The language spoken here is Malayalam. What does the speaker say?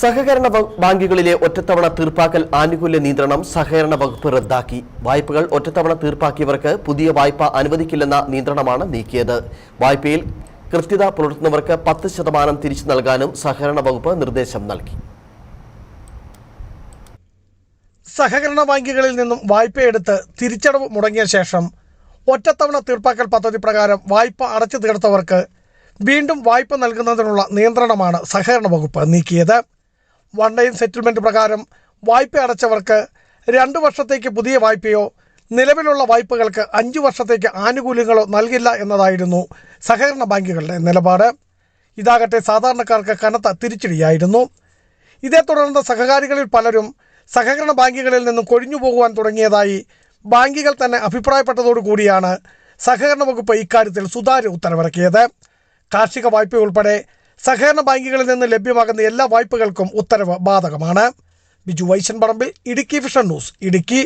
സഹകരണ ബാങ്കുകളിലെ ഒറ്റത്തവണ തീർപ്പാക്കൽ ആനുകൂല്യ നിയന്ത്രണം സഹകരണ വകുപ്പ് റദ്ദാക്കി. വായ്പകൾ ഒറ്റത്തവണ തീർപ്പാക്കിയവർക്ക് പുതിയ വായ്പ അനുവദിക്കില്ലെന്ന നിയന്ത്രണമാണ് നീക്കിയത്. വായ്പയിൽ കൃത്യത പുലർത്തുന്നവർക്ക് 10% തിരിച്ചു നൽകാനും സഹകരണ വകുപ്പ് നിർദ്ദേശം നൽകി. സഹകരണ ബാങ്കുകളിൽ നിന്നും വായ്പയെടുത്ത് തിരിച്ചടവ് മുടങ്ങിയ ശേഷം ഒറ്റത്തവണ തീർപ്പാക്കൽ പദ്ധതി പ്രകാരം വായ്പ അടച്ചു തീർത്തവർക്ക് വീണ്ടും വായ്പ നൽകുന്നതിനുള്ള നിയന്ത്രണമാണ് സഹകരണ വകുപ്പ് നീക്കിയത്. വൺ ടൈം സെറ്റിൽമെൻറ്റ് പ്രകാരം വായ്പ അടച്ചവർക്ക് 2 വർഷത്തേക്ക് പുതിയ വായ്പയോ നിലവിലുള്ള വായ്പകൾക്ക് 5 വർഷത്തേക്ക് ആനുകൂല്യങ്ങളോ നൽകില്ല എന്നതായിരുന്നു സഹകരണ ബാങ്കുകളുടെ നിലപാട്. ഇതാകട്ടെ സാധാരണക്കാർക്ക് കനത്ത തിരിച്ചടിയായിരുന്നു. ഇതേ തുടർന്ന് സഹകാരികളിൽ പലരും സഹകരണ ബാങ്കുകളിൽ നിന്നും കൊഴിഞ്ഞു പോകുവാൻ തുടങ്ങിയതായി ബാങ്കുകൾ തന്നെ അഭിപ്രായപ്പെട്ടതോടുകൂടിയാണ് സഹകരണ വകുപ്പ് ഇക്കാര്യത്തിൽ സുതാര്യ ഉത്തരവിറക്കിയത്. കാർഷിക വായ്പ ഉൾപ്പെടെ സഹകരണ ബാങ്കുകളിൽ നിന്ന് ലഭ്യമാകുന്ന എല്ലാ വായ്പകൾക്കും ഉത്തരവ് ബാധകമാണ്. ബിജു വൈശൻ പറമ്പിൽ, ഇടുക്കി വിഷൻ ന്യൂസ്, ഇടുക്കി.